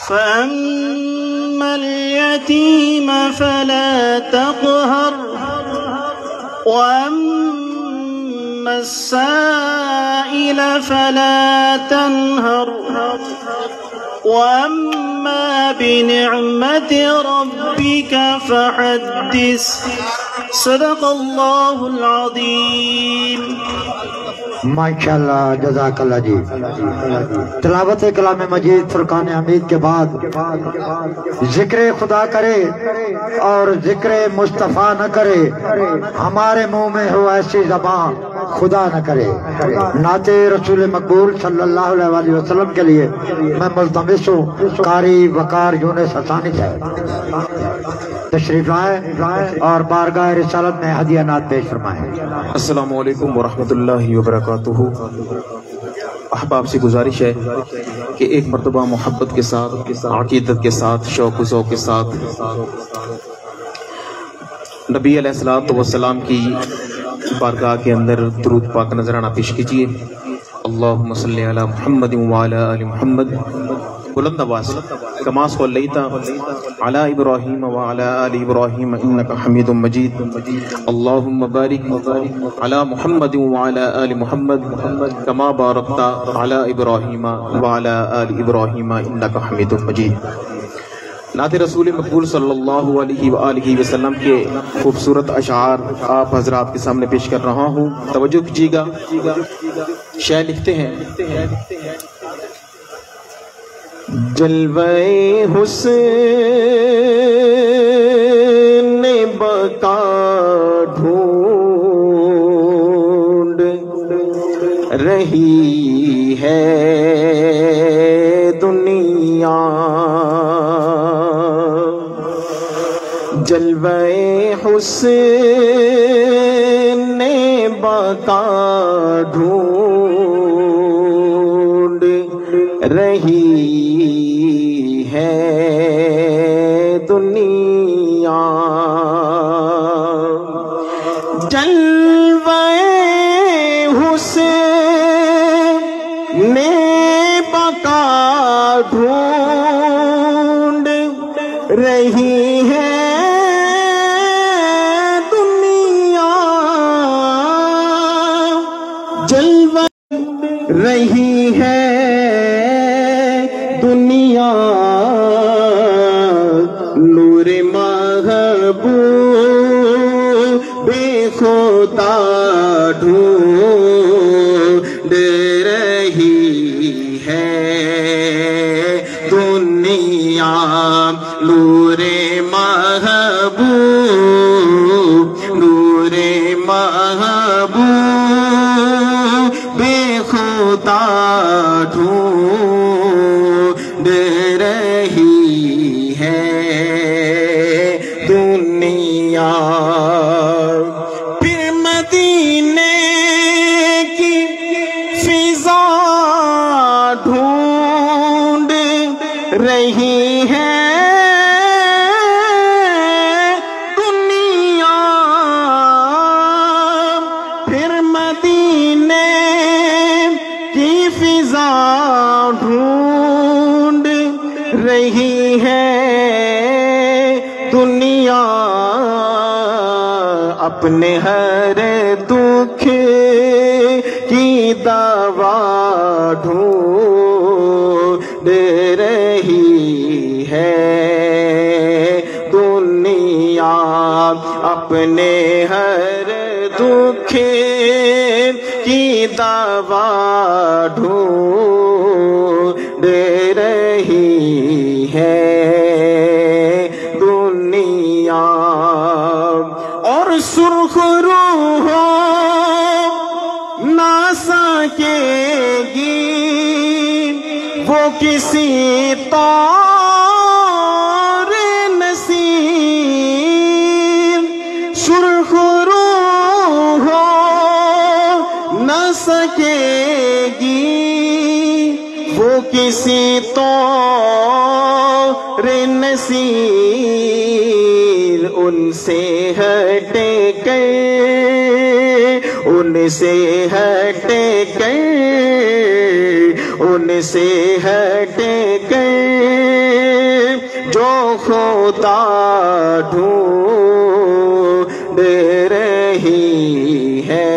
فأما اليتيم فلا تقهر وأما السائل فلا تنهر وأما بنعمة ربك فحدث صدق اللہ العظیم۔ ماشاءاللہ، جزاک اللہ جی۔ تلاوت کلام مجید فرقان حمید کے بعد ذکر خدا کرے اور ذکر مصطفیٰ نہ کرے، ہمارے منہ میں ہو ایسی زبان خدا نہ کرے۔ نعت رسول مقبول صلی اللہ علیہ وسلم کے لیے میں ملتمس ہوں قاری وقار یونس حسانی صاحب تشریف لائیں اور بارگاہ رسالت میں ہدیہ نعت پیش فرمائیں۔ السلام علیکم ورحمۃ اللہ وبرکاتہ۔ احباب سے گزارش ہے کہ ایک مرتبہ محبت کے ساتھ، عقیدت کے ساتھ، شوق و ذوق کے ساتھ نبی علیہ السلام کی بارگاہ کے اندر درود پاک نذرانہ پیش کیجیے۔ اللہم صلی علی محمد وعلی آل محمد بلند آواز کما صلیت علی ابراہیم وعلی آل ابراہیم انک حمید مجید۔ اللہم بارک علی محمد وعلی آل محمد کما بارکت علی ابراہیم وعلی آل ابراہیم انک حمید مجید۔ نعت رسول مقبول صلی اللہ علیہ وآلہ وسلم کے خوبصورت اشعار آپ حضرات کے سامنے پیش کر رہا ہوں، توجہ کیجیے گا۔ شاعر لکھتے ہیں: جلوہ حسن بقا ڈھونڈ رہی ہے دنیا، جلوہ حسن بقا ڈھونڈ رہی ہے دنیا، جلوہ حسن بقا ڈھونڈ رہی ہے رہی ہے دنیا، نور محبوب خدا ڈھونڈ رہی ہے دنیا، نور محبوب، نور محبوب خدا ڈھونڈ رہی ہے دنیا۔ پھر مدینے کی فضا ڈھونڈ رہی ہے دنیا، پھر مدینے کی فضا ڈھونڈ رہی ہے دنیا، اپنے ہر دکھ کی دوا ڈھونڈ رہی ہے دنیا، اپنے ہر دکھ کی دوا ڈھونڈ رہی ہے دنیا، اور سرخ روح نہ سکے گی وہ کسی طور نصیب، سرخ روح نہ سکے گی وہ کسی طور نصیب، ان سے ہٹ کر، ان سے ہٹ کر ان سے ہٹ کے جو خدا ڈھونڈ رہی ہے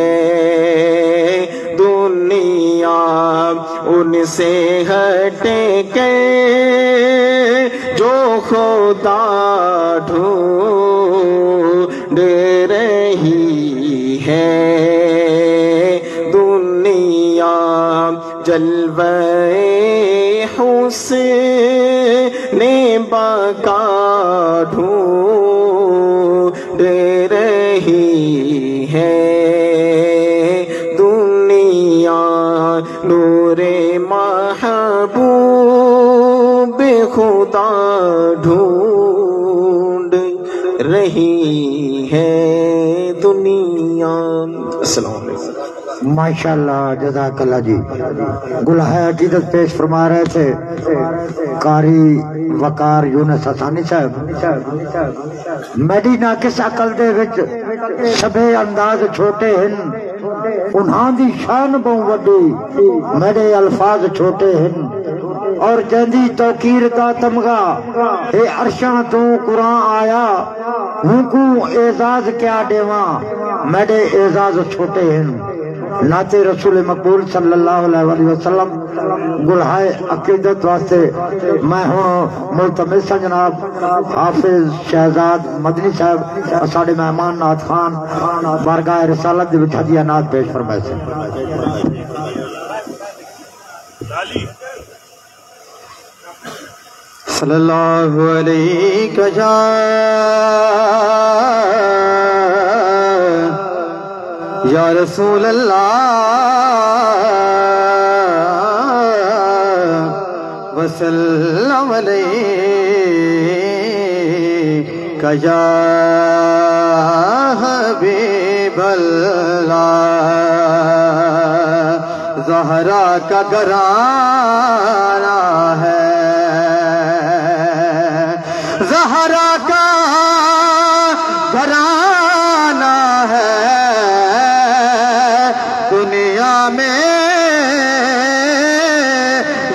دنیا، ان سے ہٹ کے جو خدا ڈھونڈ رہی ہے دنیا، جلوہ حسن بقا ڈھونڈ رہی ہے دنیا، نور محبوب خدا ڈھونڈ رہی ہے دنیا۔ السلام علیکم۔ ماشاءاللہ، جزاک اللہ جی۔ گلہائے عقیدت پیش فرما رہے تھے قاری وقار یونس حسانی صاحب۔ میڈینا کس عقل دے وچ سبے انداز چھوٹے ہن، انہاں دی شان بہوں وڈی میرے الفاظ چھوٹے ہن، اور جہندی توقیر دا تمغہ اے عرشاں تو قرآن آیا، ہوں کو اعزاز کیا دیواں میرے اعزاز چھوٹے ہیں۔ نعت رسول مقبول صلی اللہ علیہ وسلم گلہائے عقیدت واسطے میں ہوں ملتمس ہاں جناب حافظ شہزاد مدنی صاحب ساڑے مہمان نعت خان بارگاہ رسالت دے وچ ہدیہ نعت پیش فرمائے سے۔ صلی اللہ علیہ یا رسول اللہ وسلم علیہ یا حبیب اللہ، زہرا کا گھرانہ ہے، زہرا کا گھرانہ ہے، دنیا میں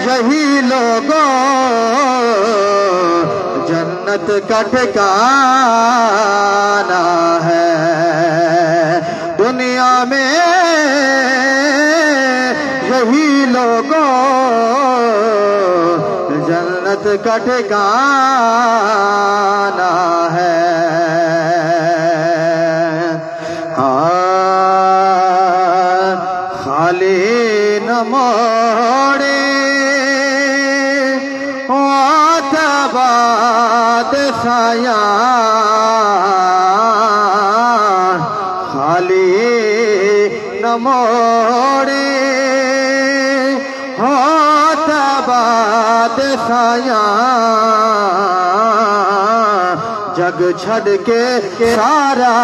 یہی لوگوں جنت کا ٹھکانہ ہے، دنیا میں یہی لوگوں جنت کا ٹھکانہ ہے۔ خالی نہ موڑے آتباد سایہ، خالی نہ موڑے آتباد سایہ، جگ چھڑ کے سارا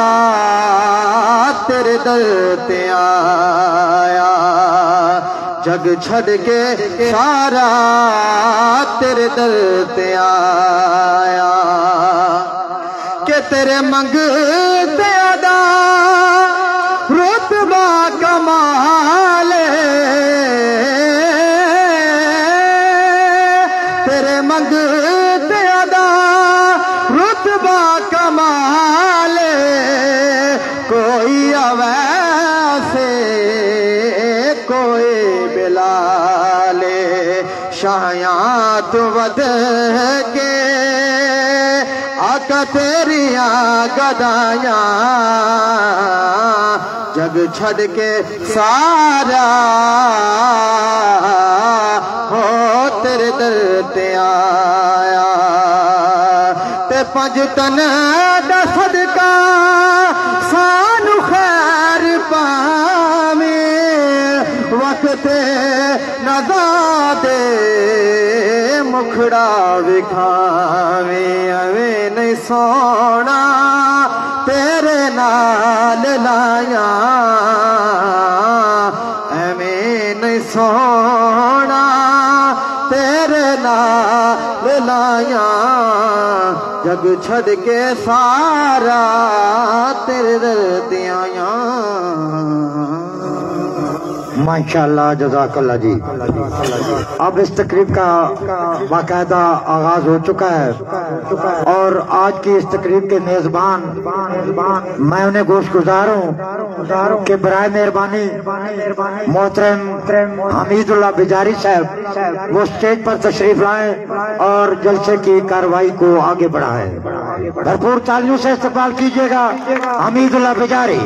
تیرے در تے آیا، جگ چھڑ کے سارا تیرے در تے آیا، کہ تیرے منگتے ادا رتبہ کمال، تیرے منگتے ادا رتبہ کمال، کوئی اویسے کوئی بلال، شایات ود کے آقا تیریاں گدایاں، جگ چھڑ کے سارا ہو تیرے در تے آیا، تے پنج تن دا صدقہ سانو خیر پاویں، وقت نزادے مکھڑا وکھاویں، اویں نہیں سونا تیرے نال لایا، اویں نہیں سونا تیرے نال لایا، جگ چھڑ کے سارا تیرے در تے آیا۔ ماشاءاللہ جزاک اللہ جی۔ اب اس تقریب کا باقاعدہ آغاز ہو چکا ہے اور آج کی اس تقریب کے میزبان میں انہیں گوش گزار ہوں کہ برائے مہربانی محترم حمید اللہ بیجاری صاحب وہ اسٹیج پر تشریف لائیں اور جلسے کی کارروائی کو آگے بڑھائیں۔ بھرپور تالیوں سے استقبال کیجیے گا حمید اللہ بیجاری۔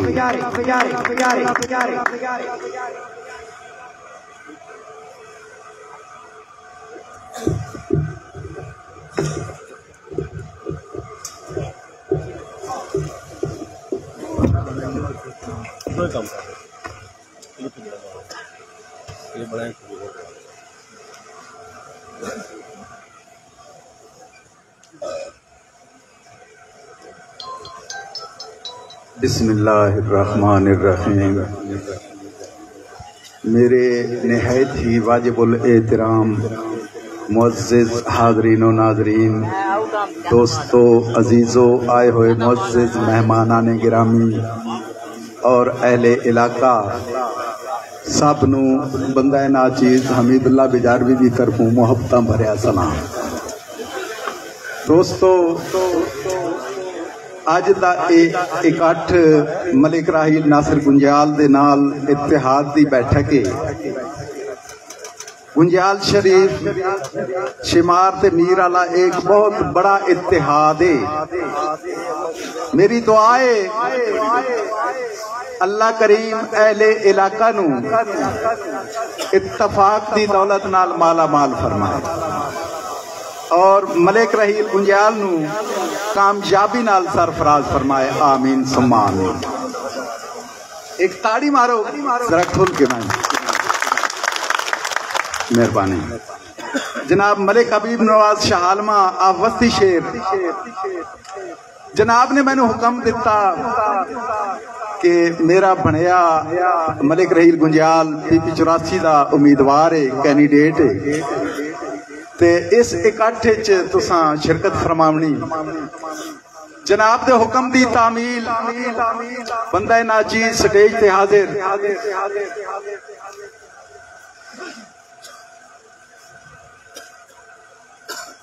بسم اللہ الرحمن الرحیم۔ میرے نہایت ہی واجب الاحترام معزز حاضرین و ناظرین، دوستو، عزیزو، آئے ہوئے معزز مہمانان گرامی اور اہل علاقہ سب نو بندہ ناچیز حمید اللہ بیجاروی دی طرفوں محبتاں بھریا سلام۔ دوستو، اج دا اکٹھ ملک راحیل ناصر گنجیال دے نال اتحاد دی بیٹھک ہے۔ گنجیال شریف شمار تے میر والا ایک بہت بڑا اتحاد ہے۔ میری دعا ہے اللہ کریم اہل علاقہ نو اتفاق دی دولت نال مالا مال فرمائے اور ملک رحیل گنجیال نو کامیابی نال سرفراز فرمائے، آمین ثم آمین۔ ایک تاڑی مارو ذرا کھل کے، میں مہربانی۔ جناب ملک حبیب نواز شاہ عالمہ آپ وسطی شیر، جناب نے میں نے حکم دیتا کہ میرا بنیا ملک رحیل گنجیال پی پی 84 دا امیدوار ہے، کینڈیڈیٹ ہے، تے اس اکٹھ وچ تساں شرکت فرماونی۔ جناب دے حکم دی تعمیل بندہ ناچیز سٹیج تے حاضر۔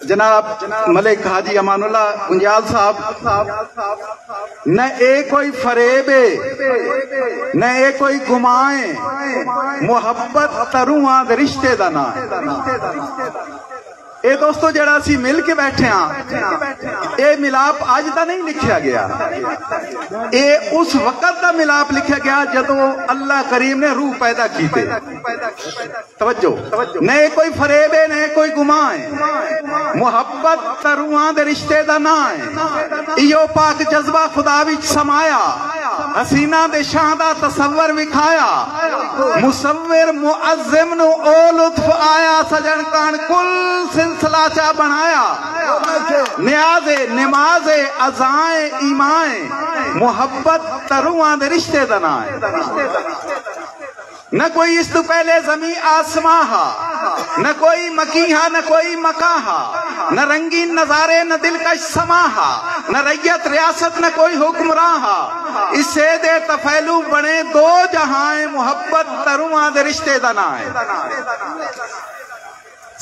جناب ملک حاجی امان اللہ گنجیال صاحب، نہ اے کوئی فریب ہے نہ اے کوئی گمائیں، محبت تروہاں دے رشتے دا نا ہے۔ اے دوستو جڑا سی مل کے بیٹھے ہاں، اے ملاپ آج دا نہیں لکھیا گیا، اے اس وقت دا ملاپ لکھیا گیا جدو اللہ کریم نے روح پیدا کیتے۔ توجہ، نہ کوئی فریب ہے نہ کوئی گماں ہے، محبت تروہاں دے رشتے دا نا ہے۔ ایو پاک جذبہ خدا وچ سمایا، حسینہ دے شاہ دا تصور وکھایا، مصور معظم نو او لطف آیا، سجن کان کل سلسلہ چا بنایا۔ نیاز نماز ازائیں ایمائیں، محبت تروہاں دے رشتے دا نا ہے۔ نہ کوئی اس تو پہلے زمین آسماں ہا، نہ کوئی مکیہا نہ کوئی مکاہا، نہ رنگین نظارے نہ دلکش سماہا، نہ ریت ریاست نہ کوئی حکمراہا، اس سے دے تفیلو بنے دو جہائیں، محبت تروہاں دے رشتے دا نا ہے۔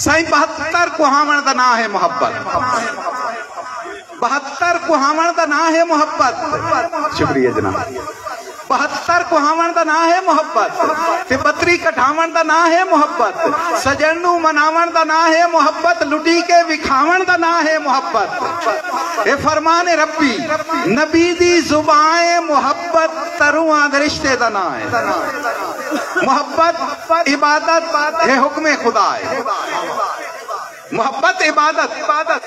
سائیں 72 کوہامن دا نا ہے محبت، 72 کوہامن دا نا ہے محبت۔ شکریہ جناب۔ 72 کوہامن دا نا ہے محبت، تے 32 کٹھامن دا نا ہے محبت، سجنو مناون دا نا ہے محبت، لٹی کے وکھاون دا نا ہے محبت۔ اے فرمان ربی نبی دی زبائیں، محبت تروہاں دے رشتے دا نا ہے۔ محبت عبادت ہے، حکم خدا ہے۔ محبت عبادت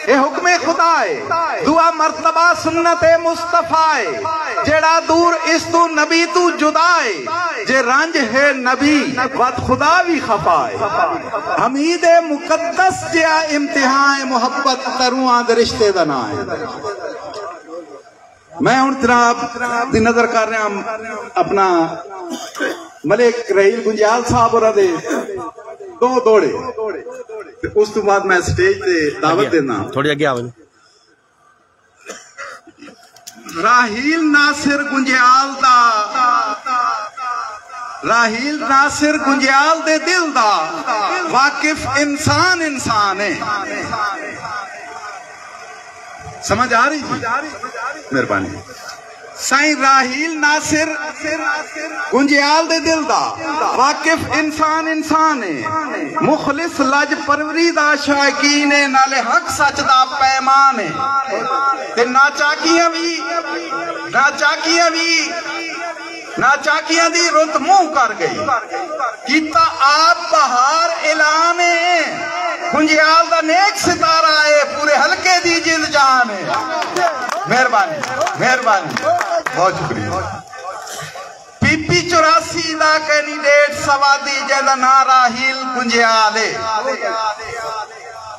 اے حکم خدا ہے، دعا مرتبہ سنت مصطفیٰ ہے، جیڑا دور اس تو نبی تو جدا ہے، جے رنج ہے نبی بات خدا بھی خفا ہے۔ حمید مقدس جیا امتحان، محبت تروہاں دے رشتے دا نا ہے۔ میں ہن جناب دی نظر کر رہا ہوں اپنا ملک رحیل گنجیال صاحب اور دے دو دوڑے، اس تو بعد میں سٹیج تے دعوت دینا تھوڑی آگے آویں۔ راحیل ناصر گنجیال دا راہیل ناصر گنجیال دے دل دا واقف انسان ہے سمجھ آ رہی جی مہربانی سائیں راہیل ناصر گنجیال دے دل دا واقف انسان ہے مخلص لج پروری دا شائقین ہے نالے حق سچ دا پیمان ہے تے ناچاکیاں دی رت منہ کر گئی کیتا آپ بہار اعلان ہے گنجیال دا نیک ستارہ ہے پورے حلقے دی جلد جان ہے مہربانی بہت شکریہ پی پی 84 دا کینڈیڈیٹ سوادی جیدہ نا راہیل گنجیال ہے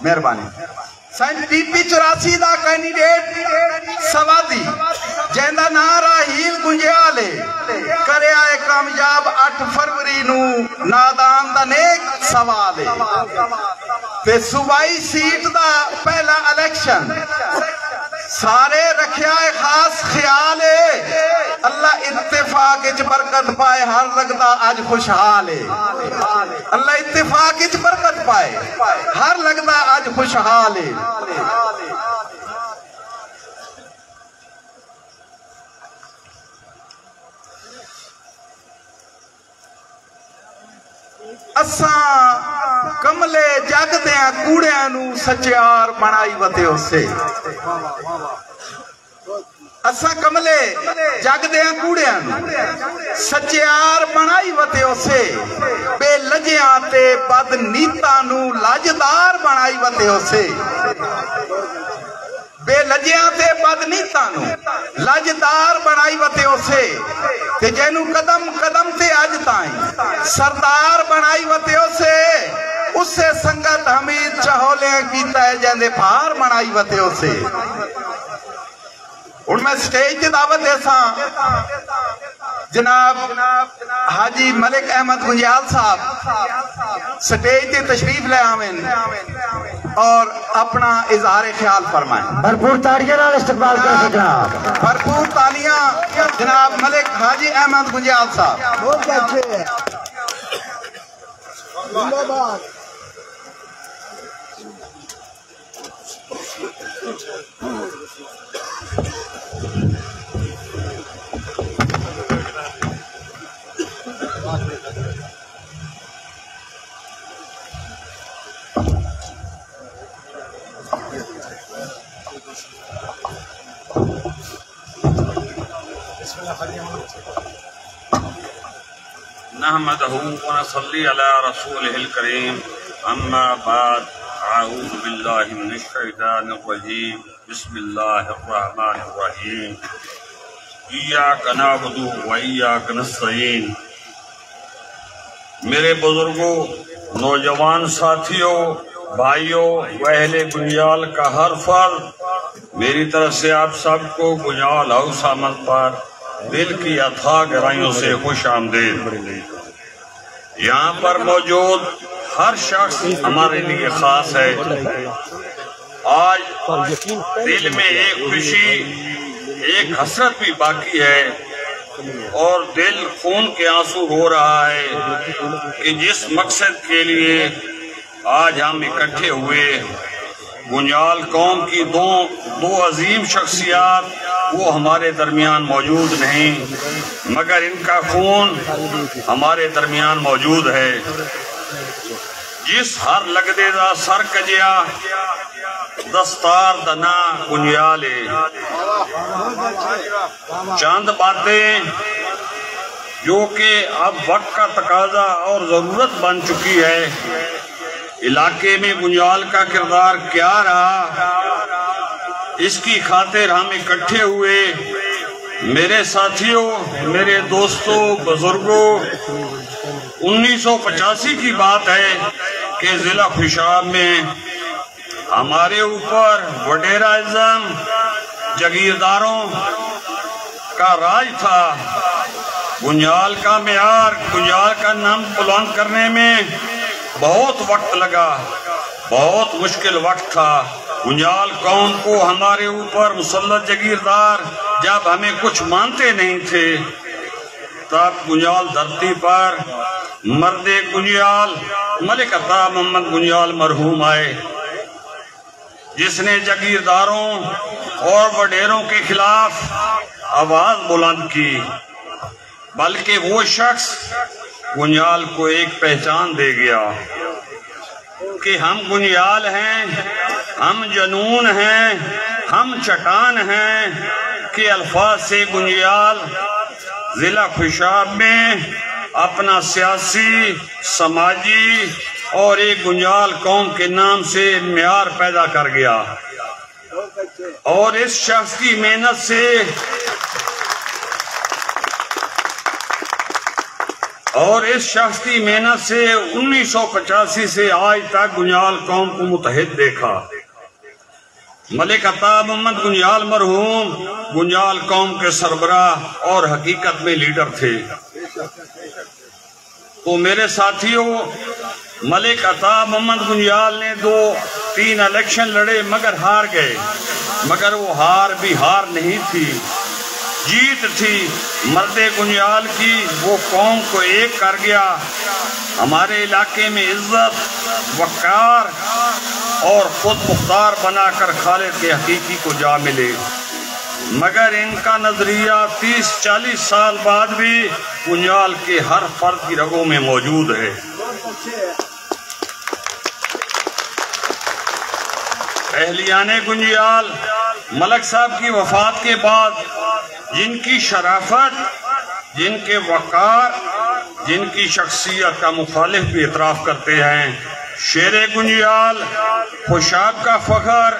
مہربانی sign P P 84 the candidate سوادی جیدہ نا راہیل گنجیال ہے کرے آئے کامیاب 8 فروری نو نادان دا نیک سوال ہے تے صوبائی سیٹ دا پہلا الیکشن سارے رکھیا ہے خاص خیال ہے اللہ اتفاق اچ برکت پائے ہر لگتا آج خوشحال ہے اللہ اتفاق اچ برکت پائے ہر لگتا آج خوشحال ہے اساں کملے جگ دیاں کوڑیاں نو سچیار بنائی وتے اسے اساں کملے جگ دیاں کوڑیاں نو سچیار بنائی وتے اسے بے لجیاں تے بد نیتاں نو لاجدار بنائی وتے اسے بے لجیاں تے بد نیتاں نو لاجدار بنائی وتے اسے تے جینو قدم قدم تے آج تائیں سردار بنائی وتے اسے سنگت حمید چہولیں کیتا ہے جیندے بھار بنائی وتے اسے اور میں سٹیج تے دعوت دیساں جناب حاجی ملک احمد گنجیال صاحب سٹیج تے تشریف لے آمین اور اپنا اظہار خیال فرمائیں بھرپور تاڑیاں نال استقبال کر جناب بھرپور تالیاں جناب ملک حاجی احمد گنجیال صاحب بہت اچھے ہیں زندہ باد نحمده ونصلي على رسوله الكريم اما بعد اعوذ بالله من الشيطان الرجيم بسم الله الرحمن الرحيم اياك نعبد واياك نستعين میرے بزرگوں نوجوان ساتھیوں بھائیوں و اہل گنجال کا ہر فرد میری طرف سے آپ سب کو گنجال ہاؤس آمد پر دل کی اتھا گہرائیوں سے خوش آمدید یہاں پر موجود ہر شخص ہمارے لیے خاص ہے آج دل میں ایک خوشی ایک حسرت بھی باقی ہے اور دل خون کے آنسو ہو رہا ہے کہ جس مقصد کے لیے آج ہم اکٹھے ہوئے گنجال قوم کی دو عظیم شخصیات وہ ہمارے درمیان موجود نہیں مگر ان کا خون ہمارے درمیان موجود ہے جس ہر لگدے دا سر کجیا دستار دنا گنجالے چاند باتیں جو کہ اب وقت کا تقاضا اور ضرورت بن چکی ہے علاقے میں گنجال کا کردار کیا رہا اس کی خاطر ہم اکٹھے ہوئے میرے ساتھیوں میرے دوستوں بزرگوں 1985 کی بات ہے کہ ضلع خوشاب میں ہمارے اوپر وڈیرہ اعظم جگیرداروں کا راج تھا گنجال کا معیار گنجال کا نام بلند کرنے میں بہت وقت لگا بہت مشکل وقت تھا گنجال قوم کو ہمارے اوپر مسلط جگیردار جب ہمیں کچھ مانتے نہیں تھے تب گنجال دھرتی پر مرد گنجال ملک عطا محمد گنجال مرحوم آئے، جس نے جاگیرداروں اور وڈیروں کے خلاف آواز بلند کی، بلکہ وہ شخص گنجال کو ایک پہچان دے گیا کہ ہم گنجال ہیں، ہم جنون ہیں، ہم چٹان ہیں، کہ الفاظ سے گنجال ضلع خوشاب میں اپنا سیاسی، سماجی اور ایک گنجال قوم کے نام سے معیار پیدا کر گیا، اور اس شخص کی محنت سے سے 1985 سے آج تک گنجال قوم کو متحد دیکھا۔ ملک عطا محمد گنجال مرحوم گنجال قوم کے سربراہ اور حقیقت میں لیڈر تھے۔ تو میرے ساتھیوں، ملک عطا محمد گنجال نے 2-3 الیکشن لڑے مگر ہار گئے، مگر وہ ہار بھی ہار نہیں تھی، جیت تھی مرد گنجال کی۔ وہ قوم کو ایک کر گیا، ہمارے علاقے میں عزت، وقار اور خود مختار بنا کر خالد کے حقیقی کو جا ملے، مگر ان کا نظریہ 30-40 سال بعد بھی گنجال کے ہر فرد کی رگوں میں موجود ہے۔ اہلیان گنجال ملک صاحب کی وفات کے بعد جن کی شرافت، جن کے وقار، جن کی شخصیت کا مخالف بھی اعتراف کرتے ہیں، شیر گنجال، خوشاب کا فخر،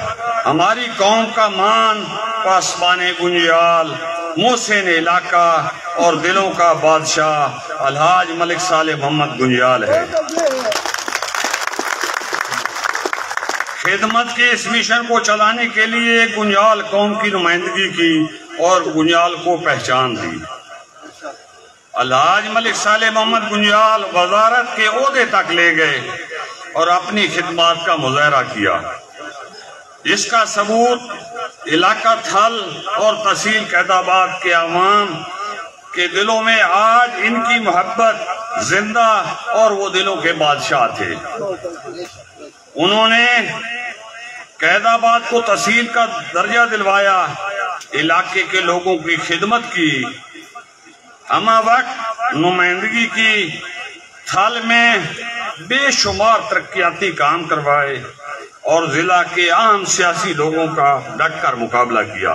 ہماری قوم کا مان، پاسبان گنجال، محسن علاقہ اور دلوں کا بادشاہ الحاج ملک صالح محمد گنجال ہے۔ خدمت کے اس مشن کو چلانے کے لیے گنجال قوم کی نمائندگی کی اور گنجال کو پہچان دی۔ الحاج ملک صالح محمد گنجال وزارت کے عہدے تک لے گئے اور اپنی خدمات کا مظاہرہ کیا۔ اس کا ثبوت علاقہ تھل اور تحصیل قید آباد کے عوام کے دلوں میں آج ان کی محبت زندہ اور وہ دلوں کے بادشاہ تھے۔ انہوں نے قید آباد کو تحصیل کا درجہ دلوایا، علاقے کے لوگوں کی خدمت کی، ہمہ وقت نمائندگی کی، تھل میں بے شمار ترقیاتی کام کروائے اور ضلع کے عام سیاسی لوگوں کا ڈٹ کر مقابلہ کیا،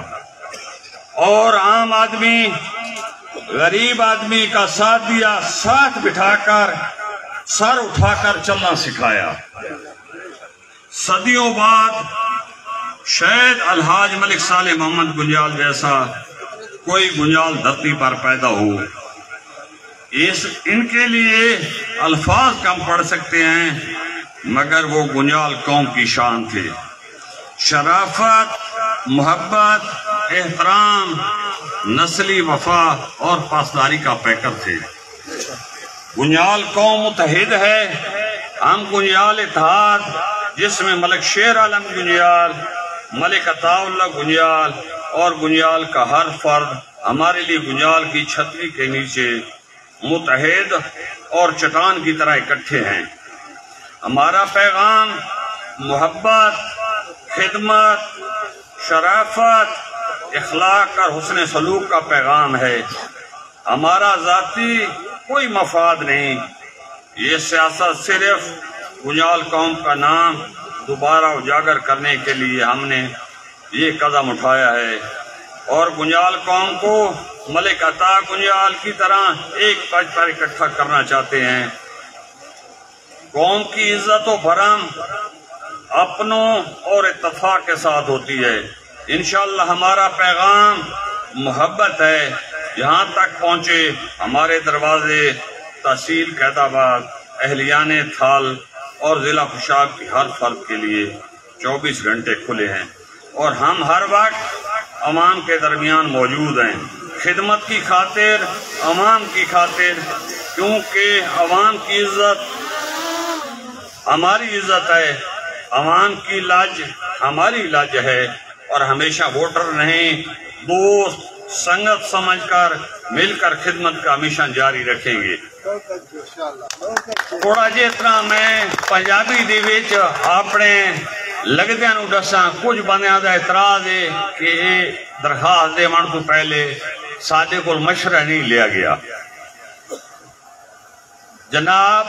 اور عام آدمی، غریب آدمی کا ساتھ دیا، ساتھ بٹھا کر سر اٹھا کر چلنا سکھایا۔ صدیوں بعد شاید الحاج ملک صالح محمد گنجال جیسا کوئی گنجال دھرتی پر پیدا ہو۔ ان کے لیے الفاظ کم پڑ سکتے ہیں، مگر وہ گنجال قوم کی شان تھے، شرافت، محبت، احترام، نسلی وفا اور پاسداری کا پیکر تھے۔ گنجال قوم متحد ہے، ہم گنجال اتحاد، جس میں ملک شیر عالم گنجال، ملک عطا اللہ گنجال اور گنجال کا ہر فرد ہمارے لیے گنجال کی چھتری کے نیچے متحد اور چٹان کی طرح اکٹھے ہیں۔ ہمارا پیغام محبت، خدمت، شرافت، اخلاق اور حسن سلوک کا پیغام ہے، ہمارا ذاتی کوئی مفاد نہیں۔ یہ سیاست صرف گنجال قوم کا نام دوبارہ اجاگر کرنے کے لیے ہم نے یہ قدم اٹھایا ہے، اور گنجال قوم کو ملک عطا گنجال کی طرح ایک پنچ پر اکٹھا کرنا چاہتے ہیں۔ قوم کی عزت و بھرم اپنوں اور اتفاق کے ساتھ ہوتی ہے۔ انشاءاللہ ہمارا پیغام محبت ہے، یہاں تک پہنچے ہمارے دروازے تحصیل قید آباد، اہلیان تھال اور ضلع خوشاب کی ہر فرد کے لیے 24 گھنٹے کھلے ہیں، اور ہم ہر وقت عوام کے درمیان موجود ہیں، خدمت کی خاطر، عوام کی خاطر، کیونکہ عوام کی عزت ہماری عزت ہے، عوام کی لاج ہماری لاج ہے، اور ہمیشہ ووٹر نہیں، دوست، سنگت سمجھ کر مل کر خدمت کا مشن جاری رکھیں گے۔ تھوڑا جی اتنا میں پنجابی دی وچ اپنے لگدیاں نو دساں، کچھ بندیاں دا اعتراض ہے کہ یہ درخواست دے من تو پہلے سادے کو مشورہ نہیں لیا گیا۔ جناب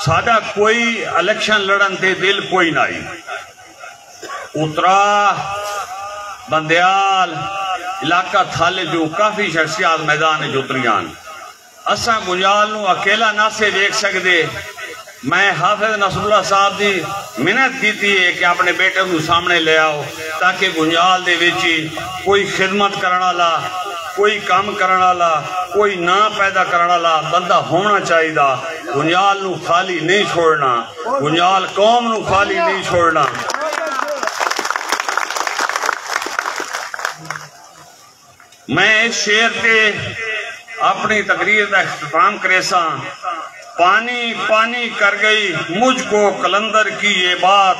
سادہ کوئی الیکشن لڑن تے دل کوئی نہیں، اترا بندیال علاقہ تھالے جو کافی شخصیات میدان جو اتریان، اساں گنجال نو اکیلا نہ سے دیکھ سکتے۔ میں حافظ نصر اللہ صاحب دی منت کیتی ہے کہ اپنے بیٹے کو سامنے لے آؤ تاکہ گنجال دے وچی کوئی خدمت کرنا والا، کوئی کام کرنا والا، کوئی نام پیدا کرنا والا بندہ ہونا چاہیے۔ گنجال نو خالی نہیں چھوڑنا، گنجال قوم نو خالی نہیں چھوڑنا۔ میں اس شعر پہ اپنی تقریر کا اختتام کرے سا۔ پانی پانی کر گئی مجھ کو قلندر کی یہ بات،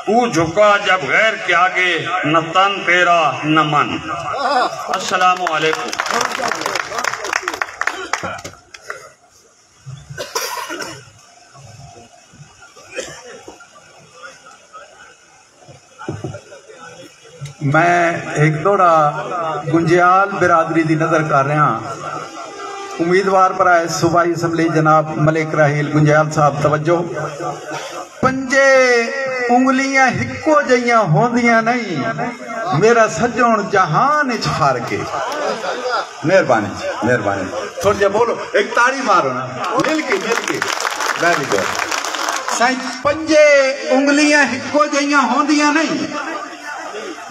تو جھکا جب غیر کے آگے، نہ تن تیرا نہ من۔ السلام علیکم۔ میں ایک دوڑا گنجیال برادری دی نظر کر رہا ہاں۔ امیدوار برائے صوبائی اسمبلی جناب ملک راحیل گنجیال صاحب توجہ۔ پنجے انگلیاں ہکو جیاں ہوندیاں نہیں، میرا سجون جہان اچ فرق ہے۔ مہربانی مہربانی تھوڑا جا بولو، ایک تاڑی مارو نا، مل کے ویری گڈ۔ سائیں پنجے انگلیاں ہکو جیاں ہوندیاں نہیں،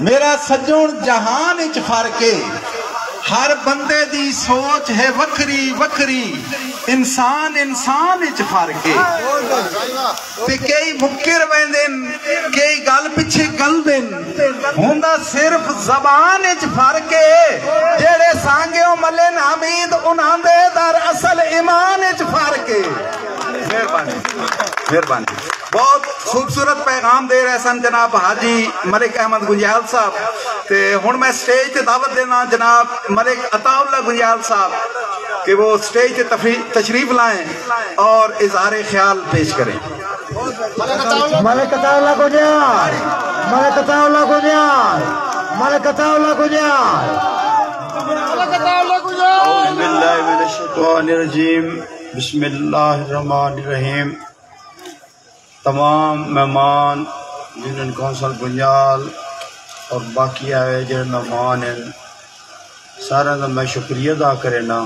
میرا سجون جہان اچ فرق ہے۔ ہر بندے دی سوچ ہے وکھری وکھری، انسان اچ فرق ہے۔ تے کئی مکر ویندن، کئی گل پچھے گل دن، ہوندا صرف زبان اچ فرق ہے۔ جیڑے سانگیوں ملن حمید انہاں دے در اصل ایمان اچ فرق ہے۔ مہربانی مہربانی۔ بہت خوبصورت پیغام دے رہے سن جناب حاجی ملک احمد گنجیال صاحب۔ تے ہن میں سٹیج تے دعوت دینا جناب ملک عطا اللہ گنجیال صاحب کہ وہ سٹیج تے تشریف لائیں اور اظہار خیال پیش کریں۔ ملک عطا اللہ گنجیال، ملک عطا اللہ گنجیال، ملک عطا اللہ گنجیال۔ اعوذ باللہ من الشیطان الرجیم، بسم اللہ الرحمن الرحیم۔ تمام مہمان یونین کونسل گنجال اور باقی آئے جو مہمان ہیں، سارا دا میں شکریہ ادا کرنا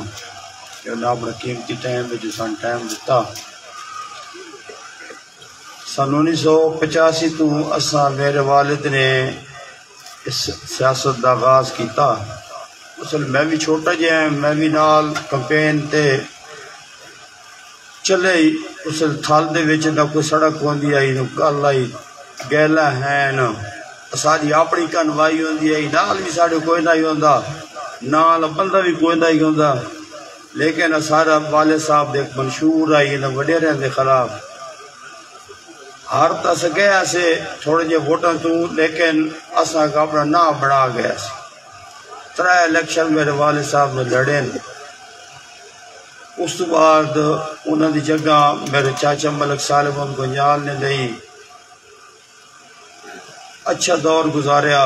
کہ انہوں نے اپنا قیمتی ٹائم جو سن ٹائم دیتا۔ سن 1985 تو اساں میرے والد نے اس سیاست دا آغاز کیتا۔ اصل میں بھی چھوٹا جہاں، میں بھی نال کمپین تے چلے اسل تھال دے وچ نہ کوئی سڑک ہوندی آئی، نہ گل آئی، گیلا ہے نا ساری اپنی کنوائی ہوندی آئی، نال بھی ساڑے کوئی نہ ہوندا، نال بندہ بھی کوئی نہ ہوندا، لیکن سارا والد صاحب دے منشور آئی نہ وڈیرے دے خلاف ہر تس گیا سے تھوڑے جے ووٹاں تو، لیکن اساں کا اپنا نام بنا گیا سے۔ 3 الیکشن میرے والد صاحب نے لڑے، اس تو بعد انہوں دی جگہ میرے چاچا ملک صالح محمد گنجال نے لئی۔ اچھا دور گزاریا،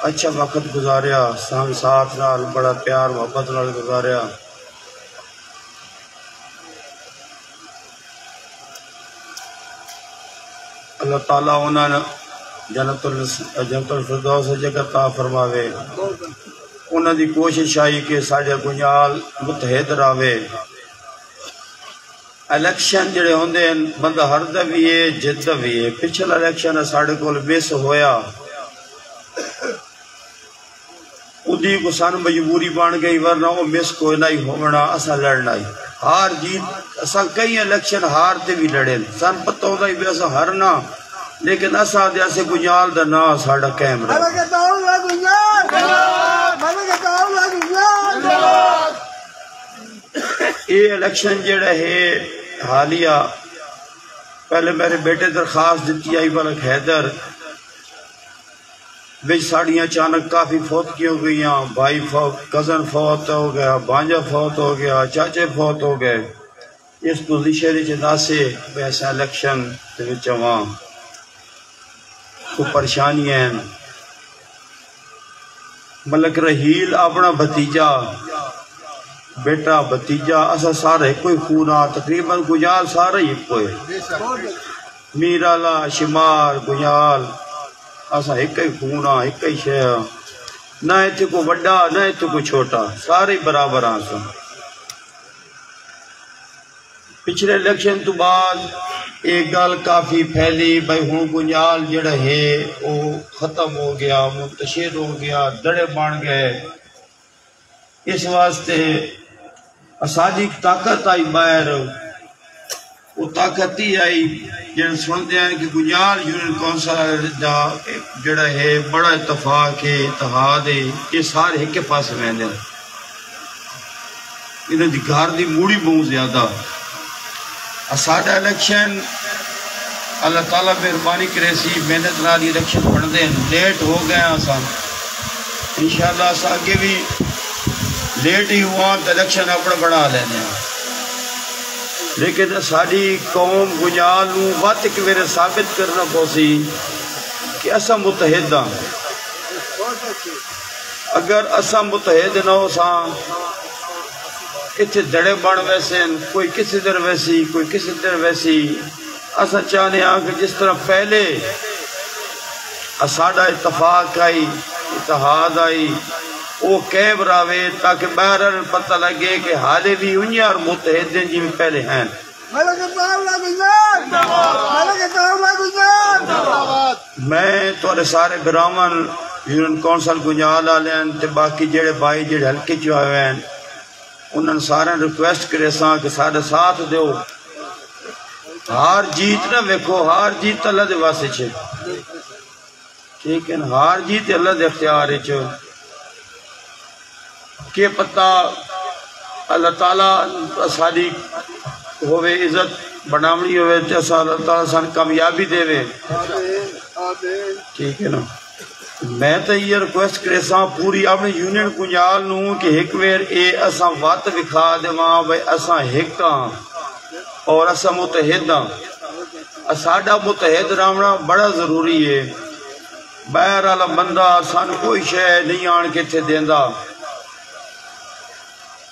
اچھا وقت گزاریا، سان ساتھ نال بڑا پیار محبت نال گزاریا۔ اللہ تعالیٰ انہوں نے جنت الفردوس جگہ عطا فرماوے۔ انہوں دی کوشش آئی کہ ساڈے گنجال متحد رہے۔ الیکشن جڑے ہوندے ہیں بندہ ہردا بھی ہے جتدا بھی ہے۔ پچھلا الیکشن ساڑھے کول مس ہویا، ادھی کو سان مجبوری بن گئی، ورنہ وہ مس کوئی نہیں ہونا، اسا لڑنا ہی ہار جیت۔ اسا کئی الیکشن ہار تے بھی لڑے، سان پتہ ہوتا ہی بھی اسا ہارنا، لیکن اسا دے اسے گنجال دا نا ساڑا قائم رہا۔ یہ الیکشن جڑا ہے حالیہ، پہلے میرے بیٹے درخواست دیتی آئی ملک حیدر بچ ساڑیاں اچانک کافی فوت کی ہو گئی ہیں، بھائی کزن فوت ہو گیا، بھانجا فوت ہو گیا، چاچے فوت ہو گئے، اس پوزیشن چاسے ویسا الیکشن وہاں کو پریشانی ہیں۔ ملک رحیل اپنا بھتیجا بیٹا بھتیجا اسا سارا ایک کوئی خونا تقریباً گجال سارا ہی کوئی میرالا شمار گجال اسا ایک ہی خونا ایک ہی شہر، نہ ایتھے کو بڑا نہ ایتھے کو چھوٹا، سارے برابر آسا۔ پچھلے الیکشن تو بعد ایک گال کافی پھیلی بھائی ہوں گنجال جڑا ہے وہ ختم ہو گیا، منتشر ہو گیا، دڑے بن گئے۔ اس واسطے اساجی طاقت آئی باہر، وہ طاقت ہی آئی جن سنتے ہیں کہ گنجال یونین کونسل دا جڑا ہے بڑا اتفاق ہے، اتحاد ہے، یہ سارے ایک کے پاس میں دیں انہوں دی گھر دی موڑی بہت زیادہ۔ ساڈا الیکشن اللہ تعالیٰ مہربانی کرے سی محنت نال الیکشن بن دیں، لیٹ ہو گئے آسان انشاءاللہ اسا آگے بھی لیٹ ہی ہوا تو الیکشن اپنا بڑھا لینے ہیں، لیکن ساری قوم گجال وقت ایک میرے ثابت کرنا پوسی کہ اسا متحد ہاں۔ اگر اسا متحد نہ ہو ساں اتنے دڑے بن ویسے کوئی کسی در ویسی کوئی کسی در ویسی، اسا چاہنے ہاں کہ جس طرح پہلے ساڈا اتفاق آئی اتحاد آئی وہ قائم راوے تاکہ بہرحال پتہ لگے کہ حالے بھی انہیں اور متحد ہیں جی میں پہلے ہیں۔ میں تو سارے برامن یونین کونسل گنجال والے تے باقی جڑے بھائی جڑے ہلکے چ ہوئے ہیں انہوں نے سارے ریکویسٹ کرے ساں کہ سارے ساتھ دیو، ہار جیت نہ ویکھو، ہار جیت اللہ دے واسطے چھے، ٹھیک ہے نا، ہار جیت اللہ دے اختیار چھے، کہ پتہ اللہ تعالیٰ ساری ہوئے عزت بنامنی ہوئے تے اللہ تعالیٰ سان کامیابی دے وے، ٹھیک ہے نا۔ میں تو یہ ریکویسٹ کرے ساں پوری اپنے یونین گنجال نوں کہ ایک ویر اے اساں وات وکھا دیواں بھئی اساں ایک ہاں اور اساں متحد ہاں۔ ساڈا متحد رہنا بڑا ضروری ہے، باہر والا بندہ سان کوئی شے نہیں آن کے تھے دیندا،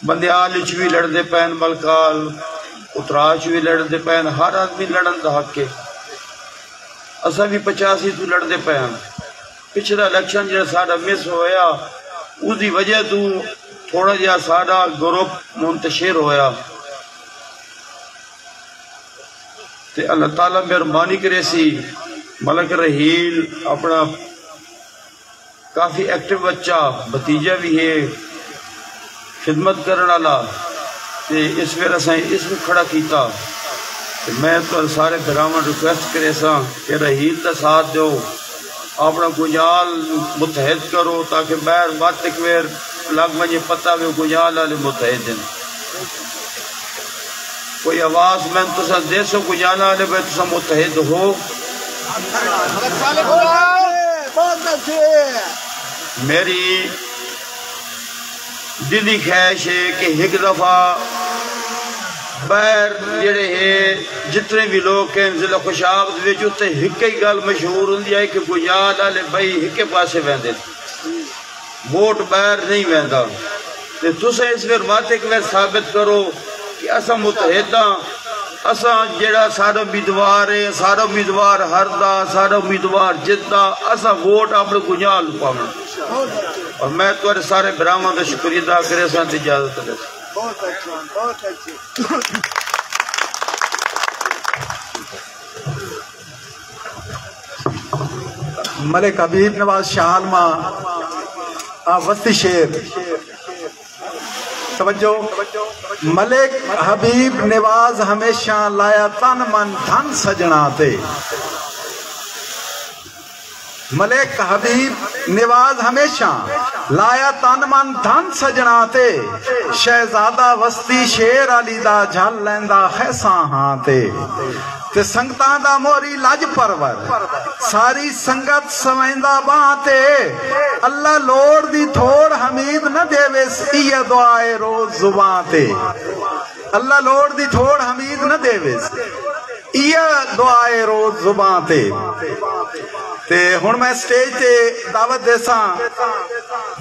بندے آل چ بھی لڑدے پین ملکال اترا چ بھی لڑدے پین، ہر آدمی لڑن دا حق ہے، اساں بھی 85 تو لڑدے پین۔ پچھلا الیکشن جڑا ساڈا مس ہویا اس دی وجہ تو تھوڑا جہا ساڈا گروپ منتشر ہویا تے اللہ تعالیٰ مہربانی کرے سی ملک رحیل اپنا کافی ایکٹیو بچہ بھتیجا بھی ہے خدمت کرنے والا تے اس ویل اساں اس میں کھڑا کیتا تے میں تو سارے برامن ریکویسٹ کرے ساں کہ رحیل دا ساتھ دیو، اپنا گجال متحد کرو تاکہ بہر بات ایک ویر لگ مجھے پتہ بھی گجال والے متحد ہیں۔ کوئی آواز میں تو سا دے سو گجال والے بے تو سا متحد ہو۔ میری دلی خواہش ہے کہ ایک دفعہ بہر جڑے ہیں جتنے بھی لوگ ہیں ضلع خوشاب وچ تے ایک ہی گل مشہور ہوندی ہے کہ گجال والے بھائی ایک پاسے ویندے ووٹ بہر نہیں ویندا تے تساں اس ویر بات ایک ویر ثابت کرو کہ اساں متحد ہاں، اساں جڑا سارا امیدوار ہے سارا امیدوار ہردا سارا امیدوار جتدا اساں ووٹ اپنے گجال پاواں۔ اور میں تمہارے سارے برہماں دا شکریہ ادا کرے ساں تے اجازت دے۔ بہت اچھا بہت اچھا۔ ملک حبیب نواز شاہ عالمہ وسطی شیر توجہ، ملک حبیب نواز ہمیشہ لایا تن من دھن سجنا تے، ملک حبیب نواز ہمیشہ لایا تن من دھن سجنا تے، شہزادہ وسطی شیر علی دا جھل لیندا خیساں ہاں تے، تے سنگتاں دا موری لج پرور ساری سنگت سمجھدا باتے اللہ لوڑ دی تھوڑ حمید نہ دے ویس یہ دعائے روز زبان تے اللہ لوڑ دی تھوڑ حمید نہ دے ویس یہ دعائے روز زبان تے ہن میں سٹیج تے دعوت دیساں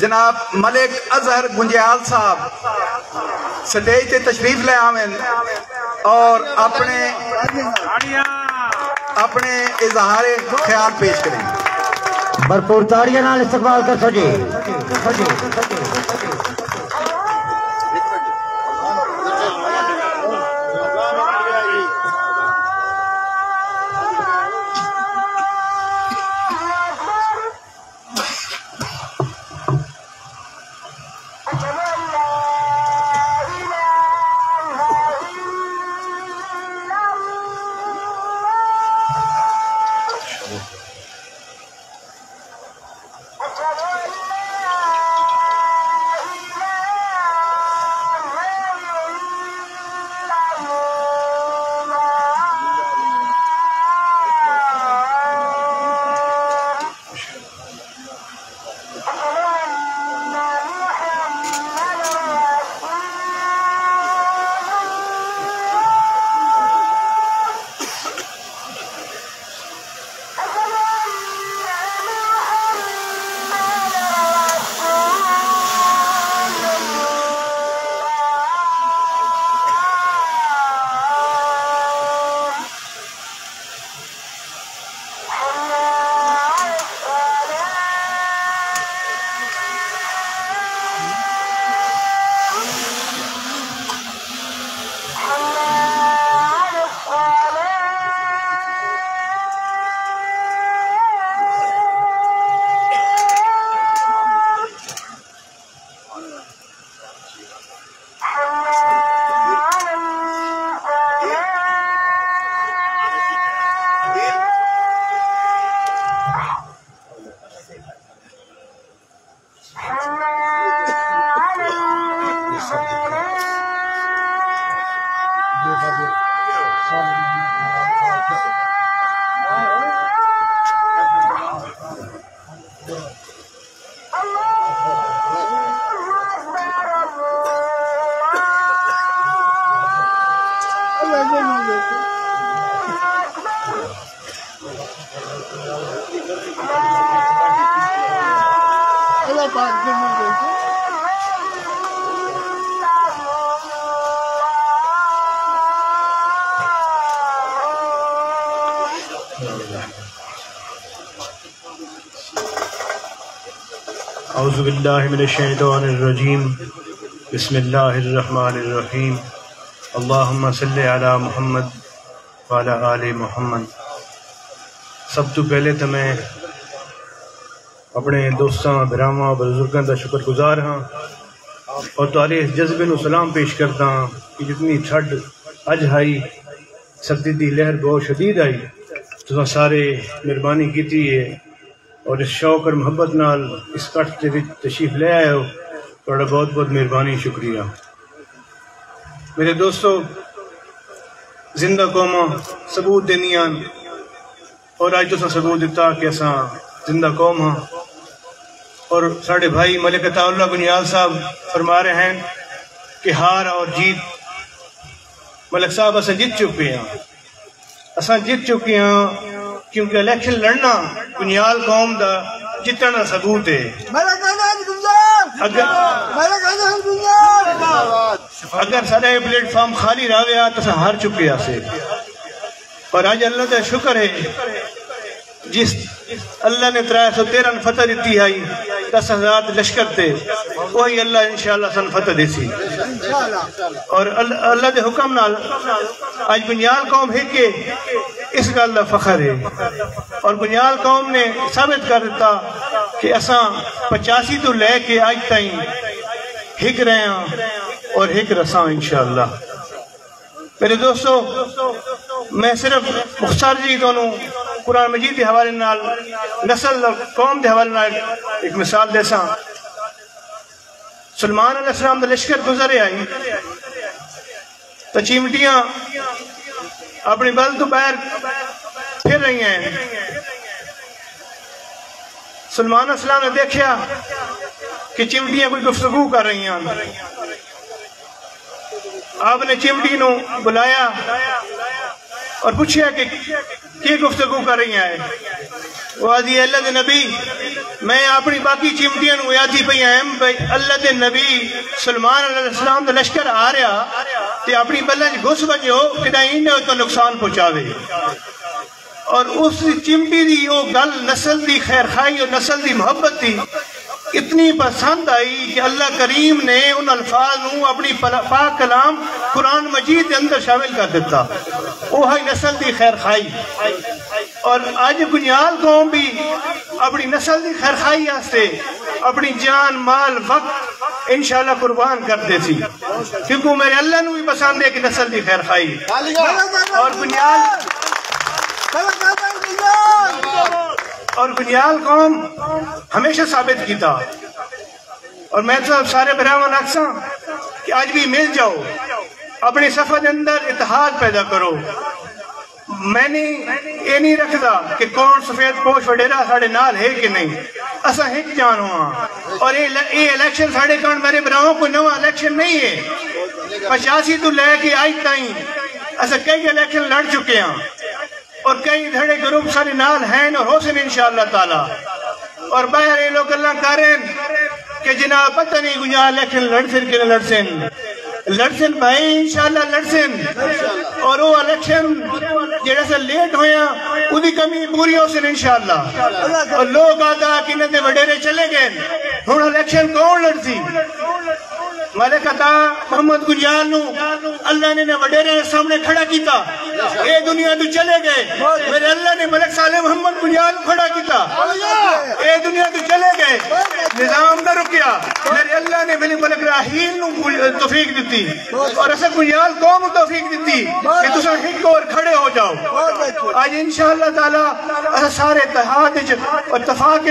جناب ملک اظہر گنجیال صاحب سٹیج تے تشریف لے آمین اور اپنے اظہار خیال پیش کریں بھرپور تاڑیاں نال استقبال کر سو جی اعوذ باللہ من الشیطان الرجیم بسم اللہ الرحمن الرحیم اللہم صلی علی محمد وعلی آل محمد۔ سب تو پہلے تو میں اپنے دوستاں براواں بزرگاں دا شکر گزار ہاں اور تارے اس جذبے نو سلام پیش کرتا ہاں کہ جتنی ٹھڈ اج آئی سردی دی لہر بہت شدید آئی تو سارے مہربانی کیتی ہے اور اس شوق اور محبت نال اس کٹ کے تشریف لے آئے ہو تھوڑا بہت بہت مہربانی شکریہ۔ میرے دوستو زندہ قوماں ثبوت دینیاں اور آج تو ثبوت دیتا کہ اساں زندہ قوم ہاں اور ساڑھے بھائی ملک عطا اللہ گنجیال صاحب فرما رہے ہیں کہ ہار اور جیت ملک صاحب اساں جیت چکے ہیں کیونکہ الیکشن لڑنا گنجیال قوم دا جتنا دا ثبوت ہے۔ اگر سارے پلیٹ فارم خالی رہا تو ہار چکے سے اور آج اللہ کا شکر ہے جس اللہ نے 313 فتح دیتی ہے 10,000 لشکر تے وہی اللہ انشاءاللہ سن فتح دیسی اور اللہ دے حکم نال آج گنجیال قوم ہے کہ اس گل دا فخر ہے اور گنجیال قوم نے ثابت کر دیتا کہ اساں 85 تو لے کے آج تائیں ہک رہے ہیں اور ہک رساں انشاءاللہ۔ میرے دوستو میں صرف مختصر جی دونوں قرآن مجید کے حوالے نال نسل اور قوم کے حوالے نال ایک مثال دے ساں۔ سلمان علیہ السلام دا لشکر گزرے آئی تو چیمٹیاں اپنی بل تو باہر پھر رہی ہیں سلمان اسلام نے دیکھا کہ چمٹیاں کوئی گفتگو کر رہی ہیں. آپ نے چمٹی نو بلایا اور پوچھا کہ گفتگو کر رہی ہیں. وہ آدھی اللہ دے نبی میں اپنی باقی چمٹیاں نو یادی پہ اہم بھائی اللہ دے نبی سلمان علیہ السلام دا لشکر آ رہا تے اپنی بلہ گھس بجو کہ انہیں تو نقصان پہنچاوے. اور اس چمٹی دی وہ گل نسل دی خیر خائی اور نسل دی محبت دی اتنی پسند آئی کہ اللہ کریم نے ان الفاظ نو اپنی پاک کلام قرآن مجید کے اندر شامل کر دیتا. وہ ہے نسل دی خیر خائی. اور آج گنیال قوم بھی اپنی نسل دی خیر خائی آستے اپنی جان مال وقت انشاءاللہ قربان کر دے سی کیونکہ میرے اللہ نو بھی پسند ہے کہ نسل دی خیر خائی. اور گنیال قوم ہمیشہ ثابت کیتا. اور میں تو سارے براہمن اکثر کہ آج بھی مل جاؤ اپنے صفحے کے اندر اتحاد پیدا کرو. میں یہ نہیں رکھتا کہ کون سفید پوش وڈیرا ساڑے نال ہے کہ نہیں. اسا ہک جان ہوا اور یہ الیکشن ساڑے کون میرے براہوں کو نوا الیکشن نہیں ہے. 85 تو لے کے آج تائیں اسا کئی الیکشن لڑ چکے ہیں اور کئی دھڑے گروپ سارے نال ہیں اور ہو سن انشاءاللہ تعالی. اور باہر یہ لوگ اللہ کریں کہ جناب پتہ نہیں گناہ الیکشن لڑسن کہ لڑسن بھائی انشاءاللہ لڑسن. اور وہ الیکشن جڑا سے لیٹ ہویا اُدھی کمی پوری ہو سن انشاءاللہ. اور لوگ آتا کہ انہیں وڈیرے چلے گئے ہوں الیکشن کون لڑسی. مالک عطا محمد گنجال نو اللہ نے وڈیرے سامنے کھڑا کیتا. اے دنیا تو چلے گئے میرے اللہ نے ملک صالح محمد گنجال کھڑا کیتا. اے دنیا تو چلے گئے نظام نہ رکیا میرے اللہ نے میری ملک راہیل نو توفیق دیتی اور اسے گنجال قوم توفیق دیتی کہ تسا ہک اور کھڑے ہو جاؤ. آج انشاءاللہ تعالی سارے اتحاد اور اتفاق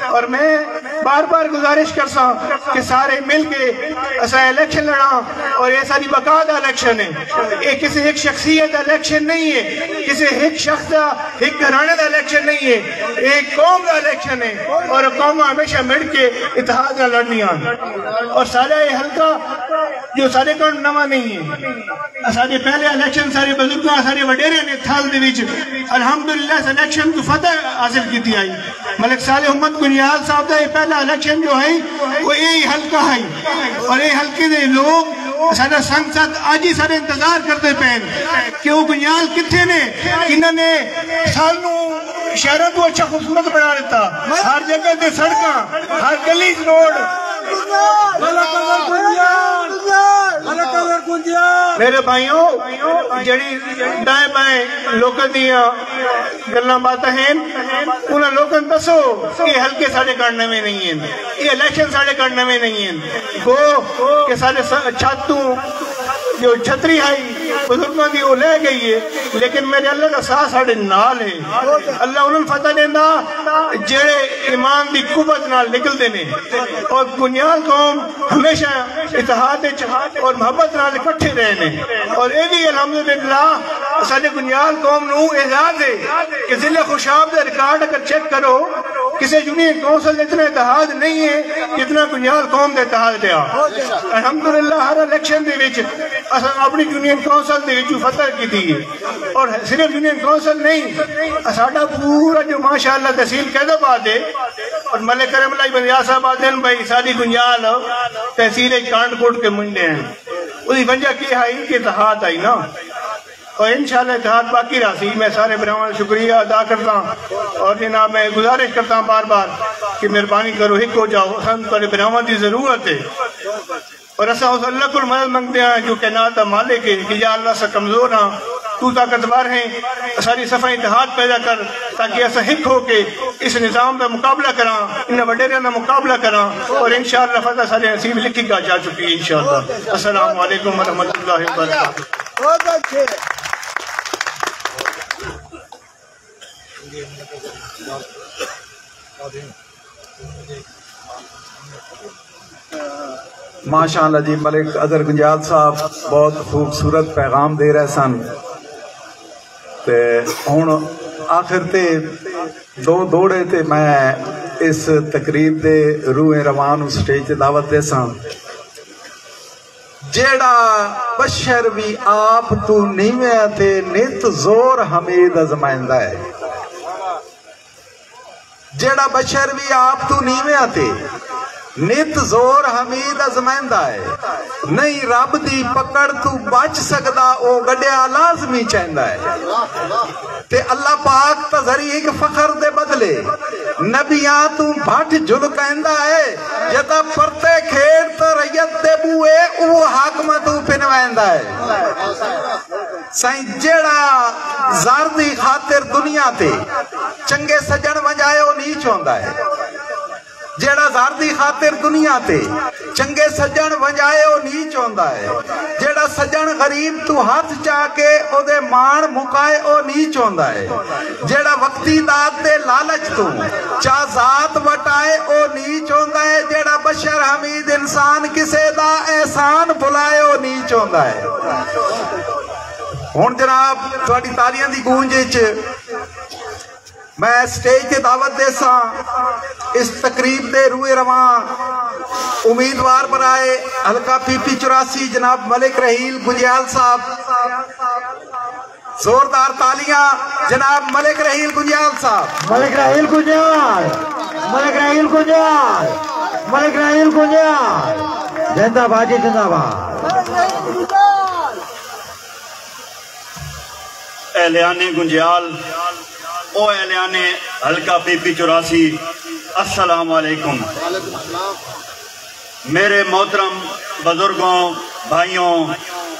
اور میں بار بار گزارش کرسا کہ سارے مل کے ایسا الیکشن لڑا. اور یہ ساری بقاد الیکشن ہے. یہ کسی ایک شخصیت الیکشن نہیں ہے کسی ایک شخص ایک گھرانے کا الیکشن نہیں ہے. ایک قوم کا الیکشن ہے اور قوم ہمیشہ مل کے اتحاد نہ لڑنی آن. اور سارا یہ حلقہ جو سارے کون نواں نہیں ہے. سارے پہلے الیکشن سارے بزرگوں سارے وڈیرے نے تھال دے وچ الحمدللہ اس الیکشن کو فتح حاصل کی آئی. ملک صالح محمد گنیال صاحب کا یہ پہلا الیکشن جو ہے وہ یہی حلقہ ہے. اور یہ حلقے دے لوگ سارا سنگ ساتھ آج ہی سارے انتظار کرتے پہن کہ وہ گنیال کتھے نے انہوں نے سالوں شہروں کو اچھا خوبصورت بنا دیتا. ہر جگہ دے سڑکاں ہر گلی روڈ میرے بھائیوں جڑی دائیں بائیں لوکاں دیاں گلاں باتاں ہیں انہاں لوکاں دسو یہ حلقے ساڑے کرنے میں نہیں ہیں یہ الیکشن ساڑے کرنے میں نہیں ہیں. وہ کہ سارے چھتوں جو چھتری آئی بزرگوں کی وہ لے گئی ہے لیکن میرے اللہ کا ساتھ ساڑے نال ہے. اللہ انہوں نے فتح دینا جڑے ایمان دی قوت نال نکل دینے. اور گنیال قوم ہمیشہ اتحاد اور محبت نال اکٹھے رہنے. اور یہ بھی الحمدللہ سارے گنیال قوم نو اعزاز ہے کہ ضلع خوشاب دے ریکارڈ اگر چیک کرو کسی یونین کونسل اتنا اتحاد نہیں ہے جتنا گنیال قوم دے اتحاد دیا. الحمدللہ ہر الیکشن دے وچ اپنی یونین کونسل دے وچ فتح کی تھی. اور صرف یونین کونسل نہیں ساڈا پورا جو ماشاءاللہ تحصیل قیدہ بات ہے اور ملک کرم اللہ بندیاں صاحب آتے ہیں بھائی ساری گنجال تحصیل کانڈ کوٹ کے منڈے ہیں. وہی وجہ کی آئی کہ اتحاد آئی نا. اور انشاءاللہ اتحاد باقی رہا. میں سارے براہمن شکریہ ادا کرتا ہوں اور جناب میں گزارش کرتا ہوں بار بار کہ مہربانی کرو ہک ہو جاؤ. ہم تھوڑے براہمن کی ضرورت ہے اور ایسا اس اللہ کو مدد منگتے ہیں جو کائنات کا مالک ہے کہ یا اللہ سے کمزور ہاں تو طاقتور ہیں. ساری صفحہ اتحاد پیدا کر تاکہ ایسا ہک ہو کے اس نظام کا مقابلہ کراں ان وڈیروں کا مقابلہ کراں. اور انشاءاللہ فتح سارے نصیب لکھی کا جا چکی ہے انشاءاللہ. السلام علیکم ورحمۃ اللہ وبرکاتہ. بہت اچھے ماشاءاللہ جی ملک اظہر گنجال صاحب بہت خوبصورت پیغام دے رہے سن. تے ہن آخر تے دو دوڑے تے میں اس تقریب دے روح روان سٹیج تے دعوت دے ساں جیڑا بشر بھی آپ تو نیویں تے نت زور حمید ازمائندہ ہے جیڑا بشر بھی آپ تو نیویں تے نت زور حمید ازمائندہ ہے نہیں رب دی پکڑ تو بچ سکدا او گڈیا لازمی چاہندہ ہے تے اللہ پاک تذری ایک فخر دے بدلے نبیاں تو بھٹ جل کہندہ ہے جدا پرتے کھیڑ تو ریت دے بوئے او حاکمتو پنوائندہ ہے سائیں جیڑا زاردی خاطر دنیا تے چنگے سجن ونجائے او نہیں چوندہ ہے جیڑا زاردی خاطر دنیا تے چنگے سجن ونجائے او نہیں چوندہ ہے جیڑا سجن غریب تو ہاتھ چاہ کے او دے مان مکائے او نہیں چوندہ ہے جیڑا وقتی داد دے لالچ تو چاہ ذات وٹائے او نہیں چوندہ ہے جیڑا بشر حمید انسان کسے دا احسان بھلائے او نہیں چوندہ ہے ہون جناب تھوڑی تالیاں دی گونجے میں سٹیج تے دعوت دے ساں اس تقریب دے روح رواں امیدوار برائے حلقہ پی پی 84 جناب ملک رحیل گنجیال صاحب زوردار تالیاں جناب ملک رحیل گنجیال صاحب ملک رحیل گنجیال ملک رحیل گنجیال ملک رحیل گنجیال زندہ باجی زندہ باد اہلیان گنجیال او اہلیان حلقہ پی پی 84 السلام علیکم میرے محترم بزرگوں بھائیوں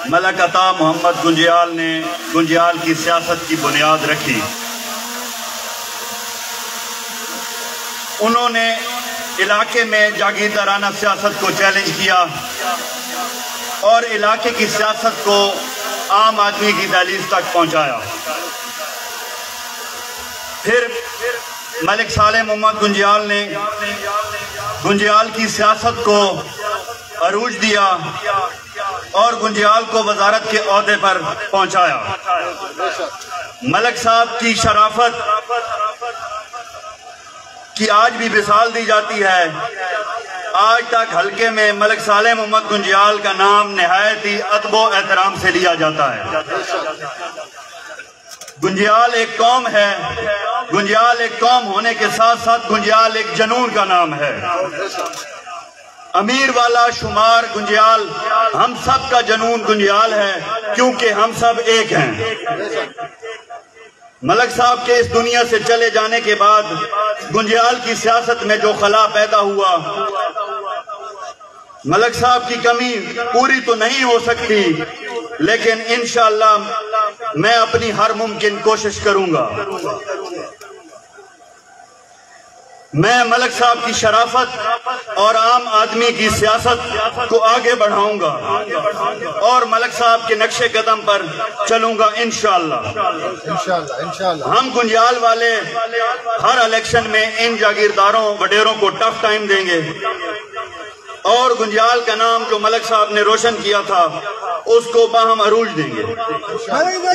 ملک عطا محمد گنجیال نے گنجیال کی سیاست کی بنیاد رکھی انہوں نے علاقے میں جاگیردارانہ سیاست کو چیلنج کیا اور علاقے کی سیاست کو عام آدمی کی دہلیز تک پہنچایا پھر ملک صالح محمد گنجیال نے گنجیال کی سیاست کو عروج دیا اور گنجیال کو وزارت کے عہدے پر پہنچایا ملک صاحب کی شرافت کی آج بھی مثال دی جاتی ہے آج تک حلقے میں ملک صالح محمد گنجیال کا نام نہایت ہی ادب و احترام سے لیا جاتا ہے گنجیال ایک قوم ہے گنجیال ایک قوم ہونے کے ساتھ ساتھ گنجیال ایک جنون کا نام ہے امیر والا شمار گنجیال ہم سب کا جنون گنجیال ہے کیونکہ ہم سب ایک ہیں ملک صاحب کے اس دنیا سے چلے جانے کے بعد گنجیال کی سیاست میں جو خلا پیدا ہوا ملک صاحب کی کمی پوری تو نہیں ہو سکتی لیکن انشاءاللہ میں اپنی ہر ممکن کوشش کروں گا میں ملک صاحب کی شرافت اور عام آدمی کی سیاست کو آگے بڑھاؤں گا اور ملک صاحب کے نقش قدم پر چلوں گا انشاءاللہ ہم گنجیال والے ہر الیکشن میں ان جاگیرداروں وڈیروں کو ٹف ٹائم دیں گے اور گنجیال کا نام جو ملک صاحب نے روشن کیا تھا اس کو باہم عروج دیں گے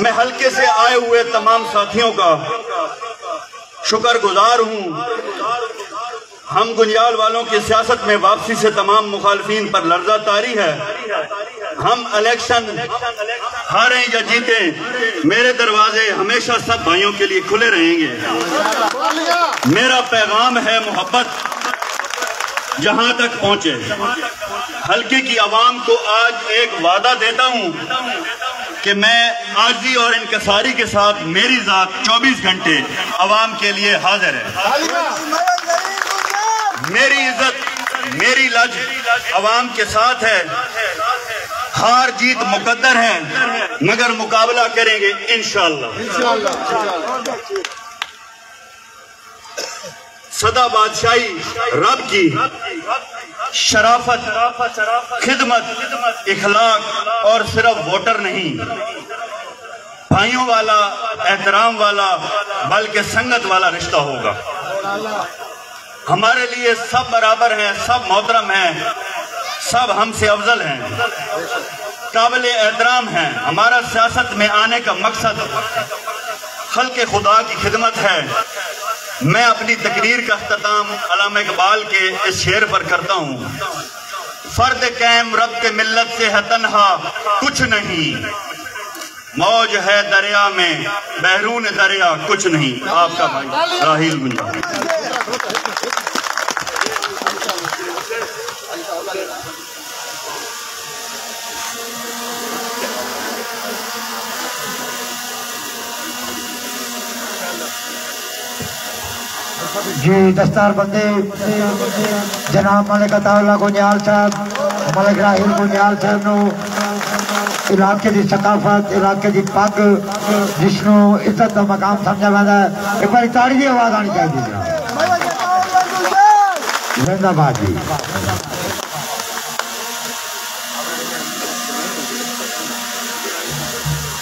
میں حلقے سے آئے ہوئے تمام ساتھیوں کا شکر گزار ہوں ہم گنجیال والوں کی سیاست میں واپسی سے تمام مخالفین پر لرزہ طاری ہے ہم الیکشن ہاریں یا جیتیں میرے دروازے ہمیشہ سب بھائیوں کے لیے کھلے رہیں گے میرا پیغام ہے محبت جہاں تک پہنچے حلقے کی عوام کو آج ایک وعدہ دیتا ہوں کہ میں عاجزی اور انکساری کے ساتھ میری ذات 24 گھنٹے عوام کے لیے حاضر ہے میری عزت میری لج عوام کے ساتھ ہے ہار جیت مقدر ہے مگر مقابلہ کریں گے انشاءاللہ صدا بادشاہی رب کی شرافت خدمت اخلاق اور صرف ووٹر نہیں بھائیوں والا احترام والا بلکہ سنگت والا رشتہ ہوگا ہمارے لیے سب برابر ہیں سب محترم ہیں سب ہم سے افضل ہیں قابل احترام ہیں ہمارا سیاست میں آنے کا مقصد خلق خدا کی خدمت ہے میں اپنی تقریر کا اختتام علامہ اقبال کے اس شعر پر کرتا ہوں. فرد قائم رب کے ملت سے ہے تنہا کچھ نہیں، موج ہے دریا میں بحرون دریا کچھ نہیں. آپ کا بھائی راہیل گنجال. جی دستار بندے جناب ملک عطا اللہ گنجال صاحب، ملک راہیل گنجال صاحب نو علاقے دی ثقافت، علاقے دی پگ جس نو عزت دا مقام سمجھا ویندا ہے، ایک بار تاڑی دی آواز آنی چاہیے جناب. زندہ باد جی.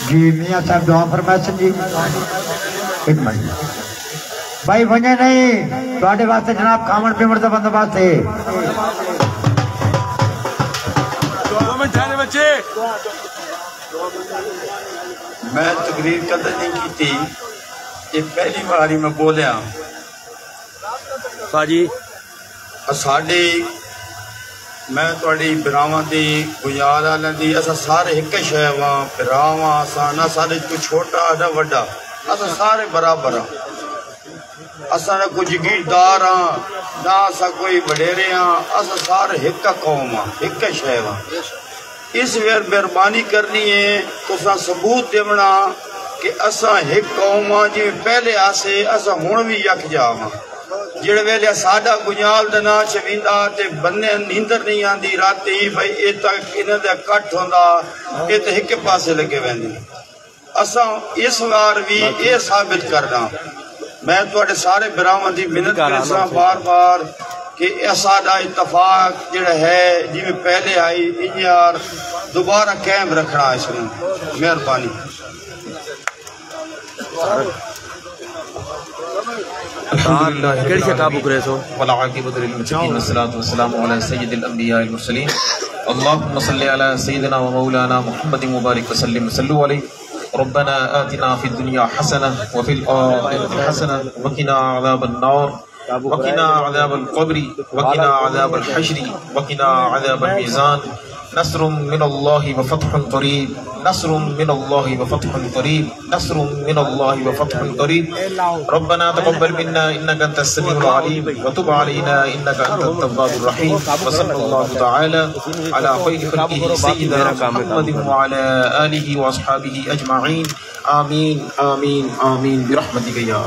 جی میاں صاحب دعا فرمائے جی. ایک منٹ بھائی بنے نہیں تواڈے واسطے جناب کھاون پیون دا بندوبست ہے. میں تقریر قدر نہیں کی، یہ پہلی بار ہی میں بولیا. باجی ساڈی میں تواڈی براواں دی گنجال والے دی اساں سارے ایک شے واں، براواں اساں نہ سارے کوئی چھوٹا نہ وڈا، اساں سارے برابر ہاں. اساں نہ کوئی جگیردار ہاں نہ اساں کوئی وڈیرے ہاں، اساں سارے ایک قوم ہاں، ایک شے واں. اس ویر مہربانی کرنی ہے تساں ثبوت دیونا کہ اساں ایک قوم ہاں. جی پہلے آسے اساں ہن وی یکجا ہاں. جڑے ویلے ساڈا گنجال دا نام چویندا تے بننے نیندر نہیں آندی راتی بھئی اے تک انہاں دا کٹ ہوندا اے تے ایک پاسے لگے ویندے. اساں اس وار وی اے ثابت کرنا میں تواڈے سارے براواں دی منت کرساں بار بار کہ ساڈا اتفاق جڑا ہے جی پہلے آئی انجار دوبارہ قائم رکھنا اس میں. مہربانی. والعاقبۃ للمتقین والصلاۃ والسلام علی سید الانبیاء والمرسلین. اللهم صل علی سیدنا و مولانا محمد مبارک وسلم. صلوا علیہ. ربنا آتنا فی الدنیا حسنہ وفی الآخرۃ حسنہ وقنا عذاب النار وقنا عذاب القبر وقنا عذاب الحشر وقنا عذاب الميزان. نصر من الله وفتح قريب، نصر من الله وفتح قريب، نصر من الله وفتح قريب. ربنا تقبل منا انك انت السميع العليم وتب علينا انك انت التواب الرحيم. وصلى الله تعالى على خير خلقه سيدنا محمد وعلى اله واصحابه اجمعين. آمین آمین آمین برحمتک یا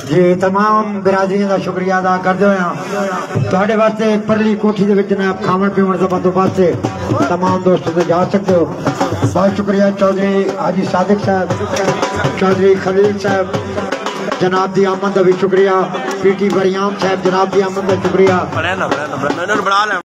جی. تمام برادریاں دا شکریہ ادا کردے ہوئے تواڈے واسطے پرلی کوٹھی دے وچ جناب کھاون پیون دا بندوبست ہے. تمام دوست تے جا سکتے ہو. بہت شکریہ چودھری حاجی صادق صاحب، چودھری خلیل صاحب جناب دی آمد دا بھی شکریہ، پی ٹی بریام صاحب جناب دی آمد دا شکریہ.